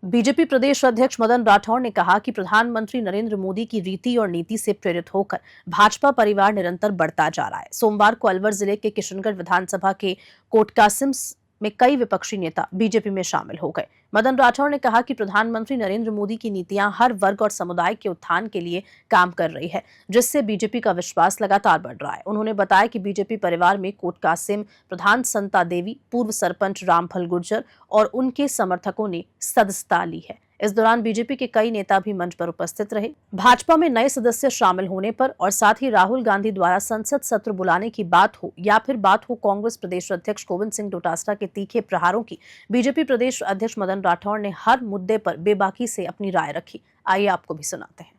BJP प्रदेश अध्यक्ष मदन राठौड़ ने कहा कि प्रधानमंत्री नरेंद्र मोदी की रीति और नीति से प्रेरित होकर भाजपा परिवार निरंतर बढ़ता जा रहा है। सोमवार को अलवर जिले के किशनगढ़ विधानसभा के कोटकासिम में कई विपक्षी नेता बीजेपी में शामिल हो गए। मदन राठौड़ ने कहा कि प्रधानमंत्री नरेंद्र मोदी की नीतियां हर वर्ग और समुदाय के उत्थान के लिए काम कर रही है, जिससे बीजेपी का विश्वास लगातार बढ़ रहा है। उन्होंने बताया कि बीजेपी परिवार में कोटकासिम प्रधान संता देवी, पूर्व सरपंच रामफल गुर्जर और उनके समर्थकों ने सदस्यता ली है। इस दौरान बीजेपी के कई नेता भी मंच पर उपस्थित रहे। भाजपा में नए सदस्य शामिल होने पर और साथ ही राहुल गांधी द्वारा संसद सत्र बुलाने की बात हो या फिर बात हो कांग्रेस प्रदेश अध्यक्ष गोविंद सिंह डोटासरा के तीखे प्रहारों की, बीजेपी प्रदेश अध्यक्ष मदन राठौड़ ने हर मुद्दे पर बेबाकी से अपनी राय रखी। आइए आपको भी सुनाते हैं।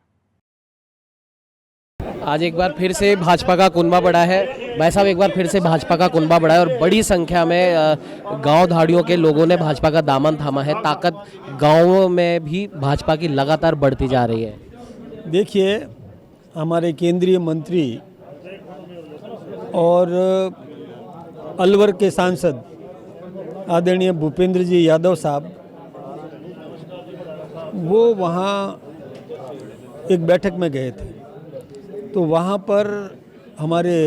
आज एक बार फिर से भाजपा का कुनबा बढ़ा है। भाई साहब, एक बार फिर से भाजपा का कुनबा बढ़ा है और बड़ी संख्या में गांव धाड़ियों के लोगों ने भाजपा का दामन थामा है। ताकत गांवों में भी भाजपा की लगातार बढ़ती जा रही है। देखिए, हमारे केंद्रीय मंत्री और अलवर के सांसद आदरणीय भूपेंद्र जी यादव साहब, वो वहाँ एक बैठक में गए थे, तो वहाँ पर हमारे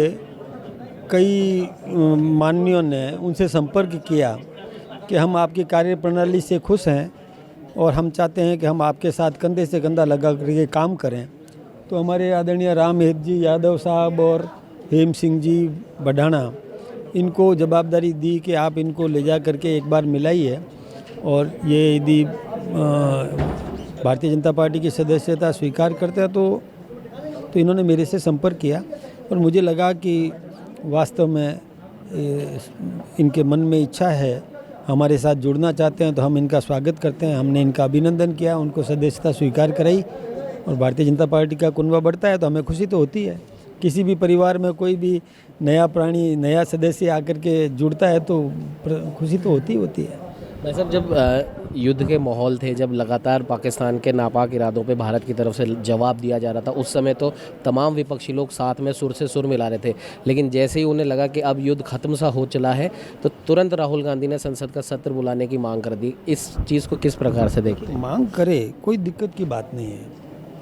कई माननीयों ने उनसे संपर्क किया कि हम आपकी कार्यप्रणाली से खुश हैं और हम चाहते हैं कि हम आपके साथ कंधे से कंधा लगा करके काम करें। तो हमारे आदरणीय रामहेत जी यादव साहब और हेम सिंह जी बढ़ाना, इनको जवाबदारी दी कि आप इनको ले जा करके एक बार मिलाइए और ये यदि भारतीय जनता पार्टी की सदस्यता स्वीकार करते हैं तो इन्होंने मेरे से संपर्क किया और मुझे लगा कि वास्तव में इनके मन में इच्छा है, हमारे साथ जुड़ना चाहते हैं, तो हम इनका स्वागत करते हैं। हमने इनका अभिनंदन किया, उनको सदस्यता स्वीकार कराई और भारतीय जनता पार्टी का कुनबा बढ़ता है तो हमें खुशी तो होती है। किसी भी परिवार में कोई भी नया प्राणी, नया सदस्य आकर के जुड़ता है तो खुशी तो होती है। भाई साहब, जब युद्ध के माहौल थे, जब लगातार पाकिस्तान के नापाक इरादों पे भारत की तरफ से जवाब दिया जा रहा था, उस समय तो तमाम विपक्षी लोग साथ में सुर से सुर मिला रहे थे। लेकिन जैसे ही उन्हें लगा कि अब युद्ध खत्म सा हो चला है तो तुरंत राहुल गांधी ने संसद का सत्र बुलाने की मांग कर दी। इस चीज़ को किस प्रकार से देखिए? मांग करे, कोई दिक्कत की बात नहीं है,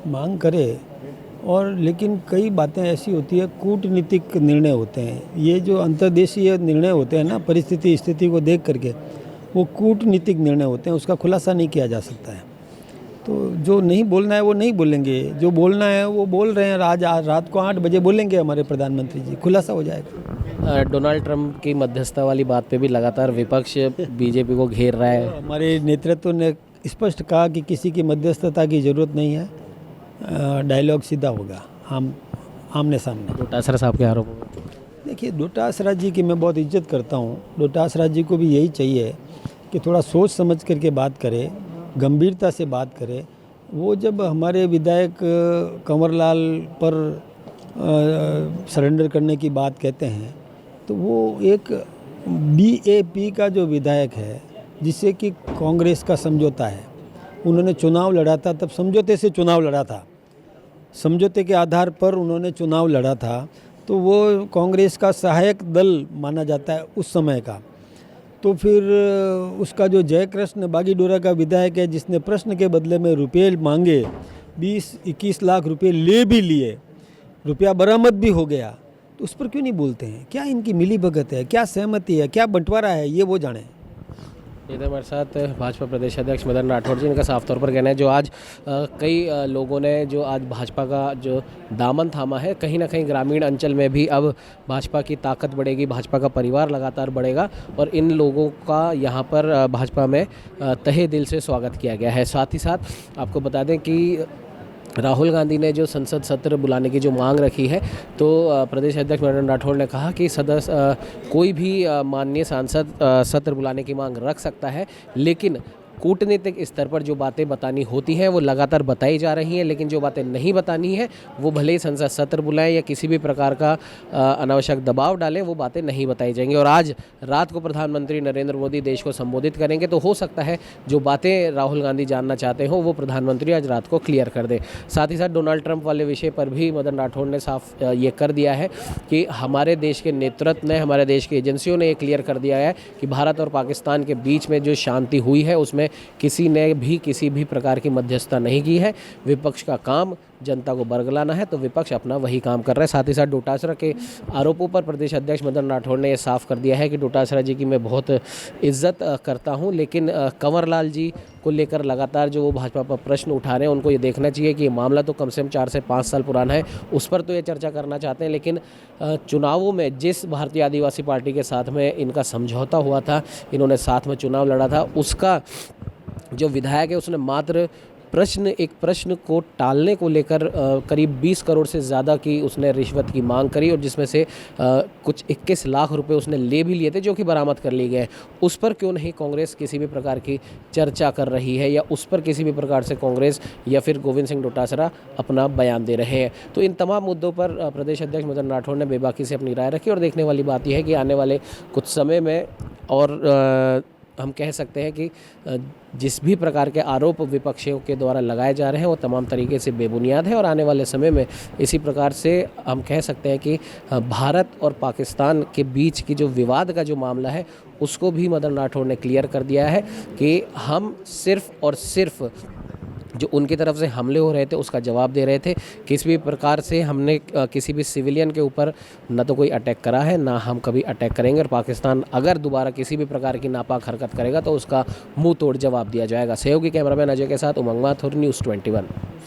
मांग करे। और लेकिन कई बातें ऐसी होती है, कूटनीतिक निर्णय होते हैं। ये जो अंतर्देशीय निर्णय होते हैं ना, परिस्थिति स्थिति को देख करके, वो कूटनीतिक निर्णय होते हैं, उसका खुलासा नहीं किया जा सकता है। तो जो नहीं बोलना है वो नहीं बोलेंगे, जो बोलना है वो बोल रहे हैं। आज रात को 8 बजे बोलेंगे हमारे प्रधानमंत्री जी, खुलासा हो जाएगा। डोनाल्ड ट्रंप की मध्यस्थता वाली बात पे भी लगातार विपक्ष बीजेपी को घेर रहा है। हमारे नेतृत्व ने स्पष्ट कहा कि किसी की मध्यस्थता की ज़रूरत नहीं है, डायलॉग सीधा होगा, हम आमने सामने। डोटासरा साहब के आरोप? देखिए, डोटासरा जी की मैं बहुत इज्जत करता हूँ। डोटासरा जी को भी यही चाहिए कि थोड़ा सोच समझ करके बात करे, गंभीरता से बात करे। वो जब हमारे विधायक कंवरलाल पर सरेंडर करने की बात कहते हैं, तो वो एक बीएपी का जो विधायक है, जिससे कि कांग्रेस का समझौता है, उन्होंने चुनाव लड़ा था, तब समझौते से चुनाव लड़ा था, समझौते के आधार पर उन्होंने चुनाव लड़ा था, तो वो कांग्रेस का सहायक दल माना जाता है उस समय का। तो फिर उसका जो जयकृष्ण बागीडोरा का विधायक है, जिसने प्रश्न के बदले में रुपये मांगे, 20-21 लाख रुपए ले भी लिए, रुपया बरामद भी हो गया, तो उस पर क्यों नहीं बोलते हैं? क्या इनकी मिली भगत है, क्या सहमति है, क्या बंटवारा है, ये वो जाने। इधर हमारे साथ भाजपा प्रदेश अध्यक्ष मदन राठौड़ जी, इनका साफ तौर पर कहना है जो आज कई लोगों ने जो आज भाजपा का जो दामन थामा है, कहीं ना कहीं ग्रामीण अंचल में भी अब भाजपा की ताकत बढ़ेगी, भाजपा का परिवार लगातार बढ़ेगा और इन लोगों का यहाँ पर भाजपा में तहे दिल से स्वागत किया गया है। साथ ही साथ आपको बता दें कि राहुल गांधी ने जो संसद सत्र बुलाने की जो मांग रखी है, तो प्रदेश अध्यक्ष मदन राठौड़ ने कहा कि कोई भी माननीय सांसद सत्र बुलाने की मांग रख सकता है, लेकिन कूटनीतिक स्तर पर जो बातें बतानी होती हैं वो लगातार बताई जा रही हैं, लेकिन जो बातें नहीं बतानी है वो भले ही संसद सत्र बुलाएं या किसी भी प्रकार का अनावश्यक दबाव डालें, वो बातें नहीं बताई जाएंगी। और आज रात को प्रधानमंत्री नरेंद्र मोदी देश को संबोधित करेंगे, तो हो सकता है जो बातें राहुल गांधी जानना चाहते हो वो प्रधानमंत्री आज रात को क्लियर कर दे। साथ ही साथ डोनाल्ड ट्रंप वाले विषय पर भी मदन राठौड़ ने साफ ये कर दिया है कि हमारे देश के नेतृत्व ने, हमारे देश की एजेंसियों ने ये क्लियर कर दिया है कि भारत और पाकिस्तान के बीच में जो शांति हुई है उसमें में किसी ने भी किसी भी प्रकार की मध्यस्थता नहीं की है। विपक्ष का काम जनता को बरगलाना है, तो विपक्ष अपना वही काम कर रहा है। साथ ही साथ डोटासरा के आरोपों पर प्रदेश अध्यक्ष मदन राठौड़ ने यह साफ कर दिया है कि डोटासरा जी की मैं बहुत इज्जत करता हूं, लेकिन कंवर लाल जी को लेकर लगातार जो वो भाजपा पर प्रश्न उठा रहे हैं, उनको ये देखना चाहिए कि ये मामला तो कम से कम 4 से 5 साल पुराना है, उस पर तो ये चर्चा करना चाहते हैं। लेकिन चुनावों में जिस भारतीय आदिवासी पार्टी के साथ में इनका समझौता हुआ था, इन्होंने साथ में चुनाव लड़ा था, उसका जो विधायक है उसने मात्र एक प्रश्न को टालने को लेकर करीब 20 करोड़ से ज़्यादा की उसने रिश्वत की मांग करी, और जिसमें से कुछ 21 लाख रुपए उसने ले भी लिए थे, जो कि बरामद कर लिए गए। उस पर क्यों नहीं कांग्रेस किसी भी प्रकार की चर्चा कर रही है, या उस पर किसी भी प्रकार से कांग्रेस या फिर गोविंद सिंह डोटासरा अपना बयान दे रहे हैं। तो इन तमाम मुद्दों पर प्रदेश अध्यक्ष मदन राठौड़ ने बेबाकी से अपनी राय रखी, और देखने वाली बात यह है कि आने वाले कुछ समय में और हम कह सकते हैं कि जिस भी प्रकार के आरोप विपक्षियों के द्वारा लगाए जा रहे हैं वो तमाम तरीके से बेबुनियाद है, और आने वाले समय में इसी प्रकार से हम कह सकते हैं कि भारत और पाकिस्तान के बीच की जो विवाद का जो मामला है उसको भी मदन राठौड़ ने क्लियर कर दिया है कि हम सिर्फ और सिर्फ जो उनकी तरफ से हमले हो रहे थे उसका जवाब दे रहे थे। किसी भी प्रकार से हमने किसी भी सिविलियन के ऊपर न तो कोई अटैक करा है, ना हम कभी अटैक करेंगे, और पाकिस्तान अगर दोबारा किसी भी प्रकार की नापाक हरकत करेगा तो उसका मुंह तोड़ जवाब दिया जाएगा। सहयोगी कैमरामैन अजय के साथ उमंग माथुर, न्यूज़ 21।